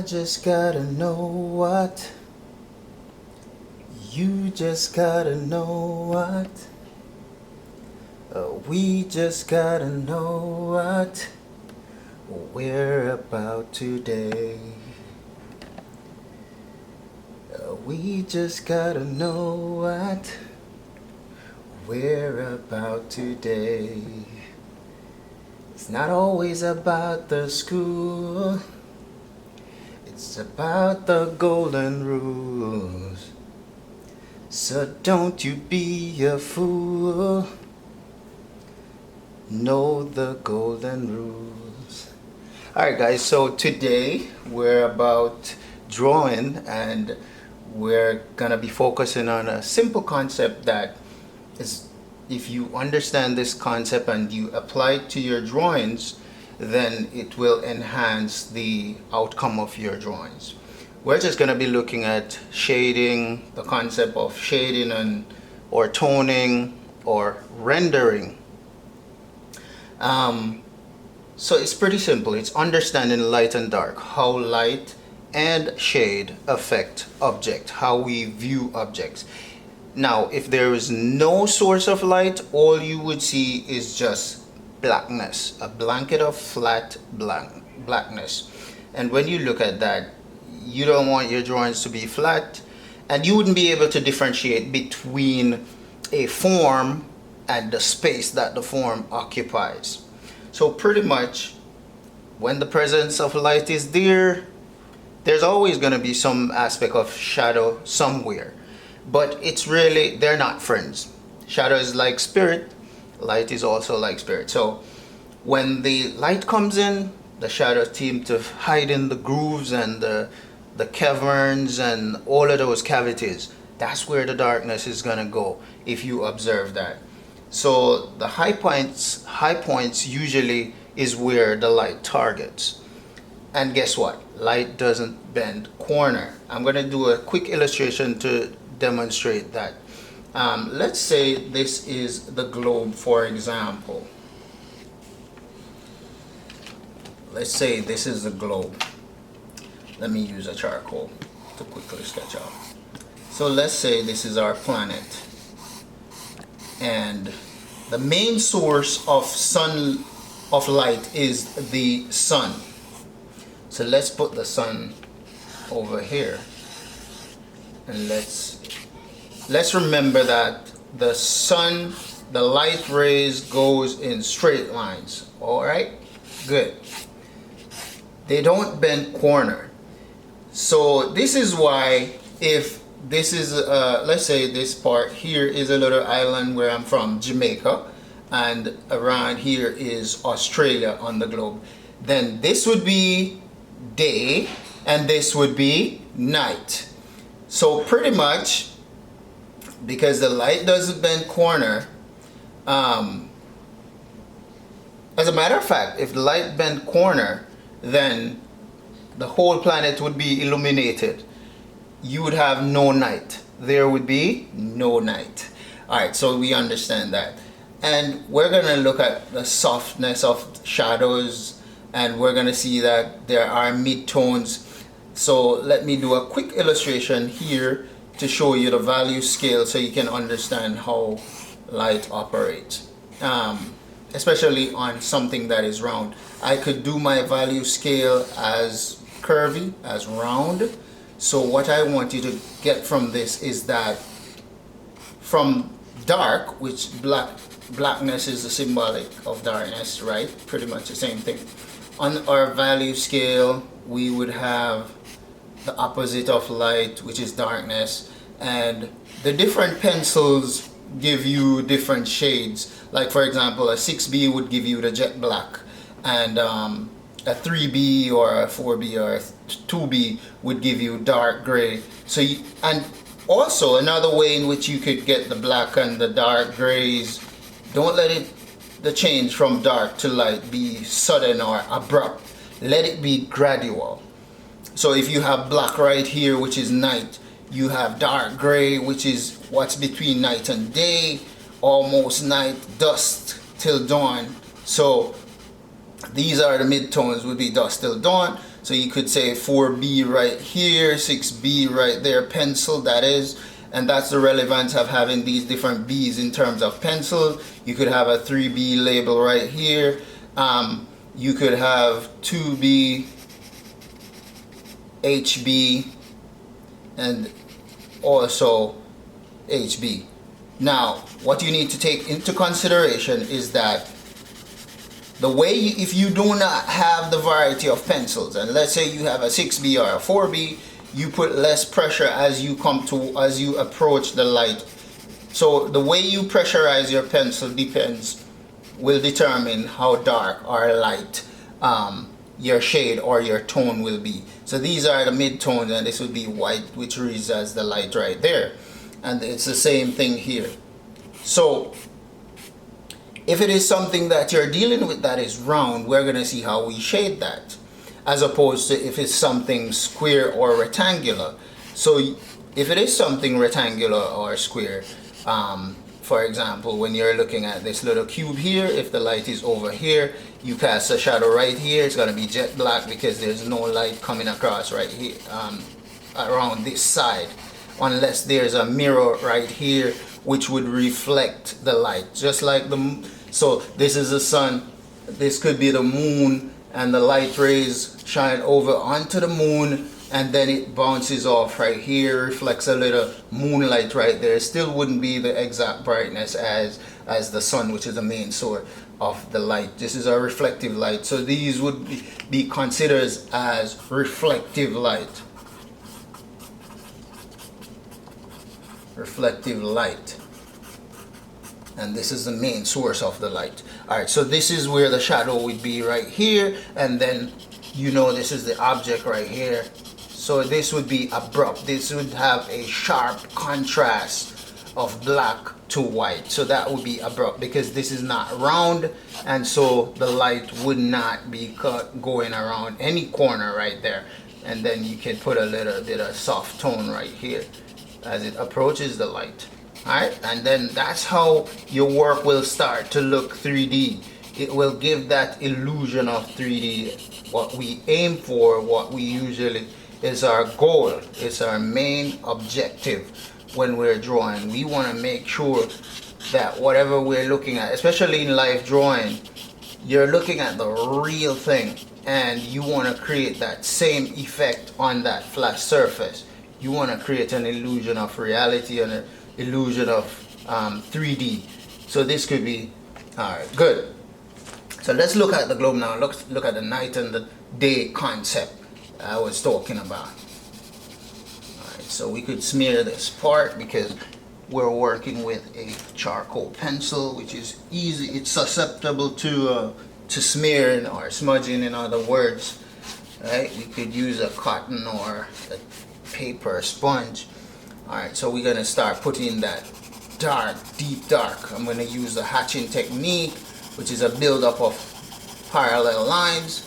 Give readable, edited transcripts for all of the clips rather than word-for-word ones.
just gotta know what. You just gotta know what. We just gotta know what we're about today. We just gotta know what we're about today. It's not always about the school. It's about the golden rules. So don't you be a fool. Know the golden rules. Alright guys, so today we're about drawing, and we're gonna be focusing on a simple concept that is, if you understand this concept and you apply it to your drawings, then it will enhance the outcome of your drawings. We're just going to be looking at shading, the concept of shading and or toning or rendering. So it's pretty simple. It's understanding light and dark, how light and shade affect object, how we view objects. Now, if there is no source of light, all you would see is just blackness, a blanket of flat blackness. And when you look at that, you don't want your drawings to be flat, and you wouldn't be able to differentiate between a form and the space that the form occupies. So pretty much when the presence of light is there, there's always going to be some aspect of shadow somewhere, but it's really, they're not friends. Shadow is like spirit, light is also like spirit. So when the light comes in, the shadows seem to hide in the grooves and the caverns and all of those cavities. That's where the darkness is gonna go if you observe that. So the high points usually is where the light targets. And guess what? Light doesn't bend corner. I'm gonna do a quick illustration to demonstrate that. Let's say this is the globe, for example. Let's say this is the globe. Let me use a charcoal to quickly sketch out. So let's say this is our planet, and the main source of light is the sun. So let's put the sun over here, and let's remember that the sun, the light rays goes in straight lines. All right, good. They don't bend corner. So this is why, if this is let's say this part here is a little island where I'm from, Jamaica, and around here is Australia on the globe, then this would be day and this would be night. So pretty much, because the light doesn't bend corner, as a matter of fact, if the light bent corner, then the whole planet would be illuminated. You would have no night. There would be no night. Alright, so we understand that. And we're going to look at the softness of shadows, and we're going to see that there are midtones. So let me do a quick illustration here to show you the value scale so you can understand how light operates, especially on something that is round. I could do my value scale as curvy, as round. So what I want you to get from this is that from dark, which blackness is the symbolic of darkness, right? Pretty much the same thing. On our value scale, we would have the opposite of light, which is darkness, and the different pencils give you different shades. Like for example, a 6B would give you the jet black, and a 3B or a 4B or a 2B would give you dark gray. So and also another way in which you could get the black and the dark grays, don't let the change from dark to light be sudden or abrupt. Let it be gradual. So if you have black right here, which is night, you have dark gray, which is what's between night and day, almost night, dusk till dawn. So these are the midtones, would be dusk till dawn. So you could say 4B right here, 6B right there, pencil that is. And that's the relevance of having these different B's in terms of pencil. You could have a 3B label right here. You could have 2B, HB, and also HB. Now, what you need to take into consideration is that the way if you do not have the variety of pencils, and let's say you have a 6B or a 4B, you put less pressure as you approach the light. So the way you pressurize your pencil will determine how dark or light your shade or your tone will be. So these are the mid-tones, and this would be white, which reads as the light right there. And it's the same thing here. So if it is something that you're dealing with that is round, we're going to see how we shade that, as opposed to if it's something square or rectangular. So if it is something rectangular or square, for example, when you're looking at this little cube here, if the light is over here, you cast a shadow right here, it's going to be jet black because there's no light coming across right here around this side, unless there's a mirror right here which would reflect the light, just like so this is the sun, this could be the moon, and the light rays shine over onto the moon, and then it bounces off right here, reflects a little moonlight right there. It still wouldn't be the exact brightness as the sun, which is the main source of the light. This is a reflective light, so these would be considered as reflective light. Reflective light. And this is the main source of the light. Alright, so this is where the shadow would be right here, and then this is the object right here. So this would be abrupt. This would have a sharp contrast of black to white. So that would be abrupt because this is not round, and so the light would not be going around any corner right there. And then you can put a little bit of soft tone right here as it approaches the light. Alright, and then that's how your work will start to look 3D. It will give that illusion of 3D. What we aim for, what we usually is our goal, it's our main objective when we're drawing. We want to make sure that whatever we're looking at, especially in life drawing, you're looking at the real thing, and you want to create that same effect on that flat surface. You want to create an illusion of reality and an illusion of 3D. So this could be alright, good. So let's look at the globe now. Look at the night and the day concept I was talking about. Alright, so we could smear this part because we're working with a charcoal pencil, which is easy. It's susceptible to smearing or smudging, in other words. Right? We could use a cotton or a paper sponge. Alright, so we're going to start putting that dark, deep dark. I'm going to use the hatching technique, which is a buildup of parallel lines.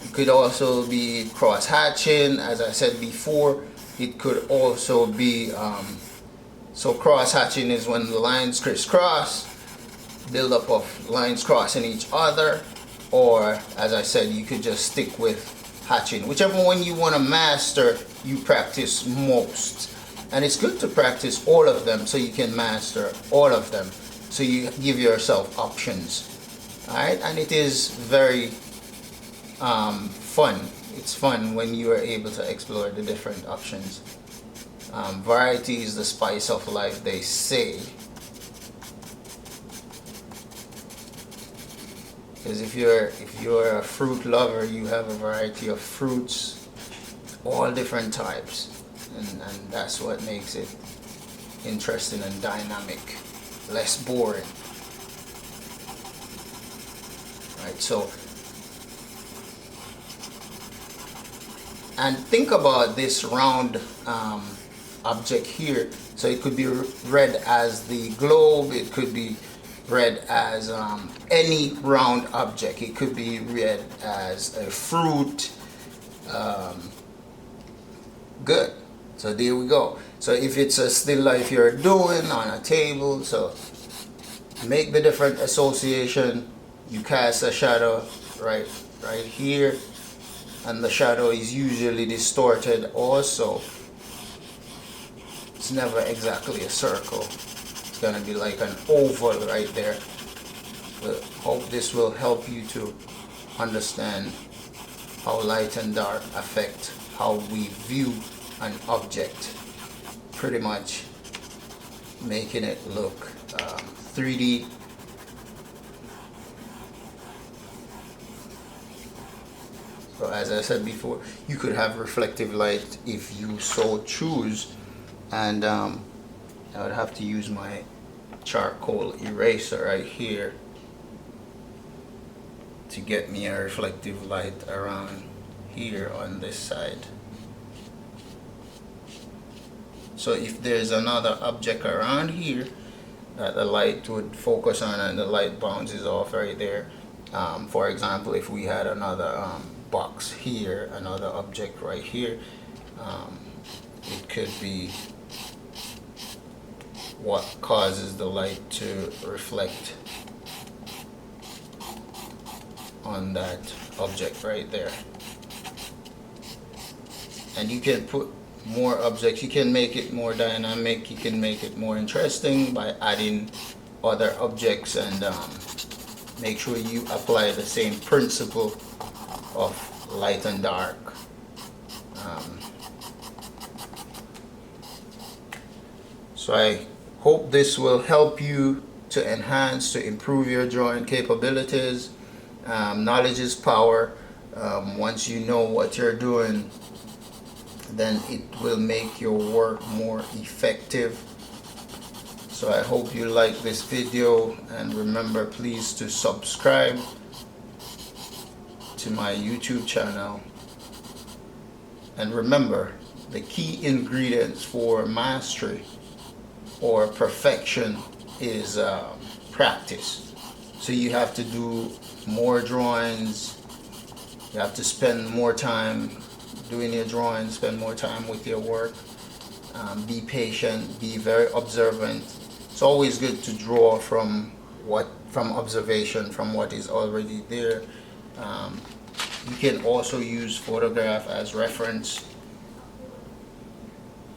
It could also be cross hatching, as I said before. It could also be, so cross hatching is when the lines crisscross, buildup of lines crossing each other, or as I said, you could just stick with hatching. Whichever one you want to master, you practice most. And it's good to practice all of them so you can master all of them. So you give yourself options. Alright, and it is very fun. It's fun when you are able to explore the different options. Variety is the spice of life, they say. Because if you're a fruit lover, you have a variety of fruits, all different types, and that's what makes it interesting and dynamic, less boring. Right, so, and think about this round object here. So it could be read as the globe, it could be read as any round object. It could be read as a fruit. Good. So there we go. So if it's a still life you're doing on a table, so make the different association. You cast a shadow right here, and the shadow is usually distorted also. It's never exactly a circle. It's gonna be like an oval right there. But hope this will help you to understand how light and dark affect how we view an object, pretty much making it look 3D. So as I said before, you could have reflective light if you so choose, and I would have to use my charcoal eraser right here to get me a reflective light around here on this side. So if there's another object around here that the light would focus on and the light bounces off right there, for example, if we had another box here, another object right here, it could be what causes the light to reflect on that object right there. And you can put more objects, you can make it more dynamic, you can make it more interesting by adding other objects, and make sure you apply the same principle of light and dark. So I hope this will help you to enhance, to improve your drawing capabilities. Knowledge is power. Once you know what you're doing, then it will make your work more effective. So I hope you like this video, and remember, please to subscribe to my YouTube channel. And remember, the key ingredients for mastery or perfection is practice. So you have to do more drawings, you have to spend more time doing your drawings, spend more time with your work, be patient, be very observant. It's always good to draw from observation, from what is already there. You can also use photograph as reference,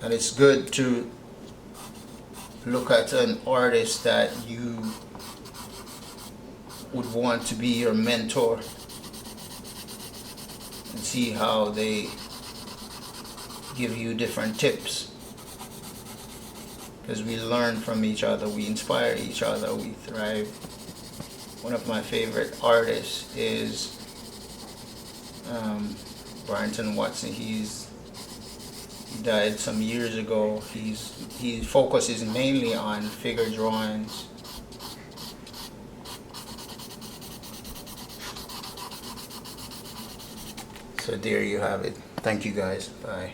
and it's good to look at an artist that you would want to be your mentor and see how they give you different tips, because we learn from each other, we inspire each other, we thrive. One of my favorite artists is Brenton. He died some years ago. He focuses mainly on figure drawings. So there you have it. Thank you guys. Bye.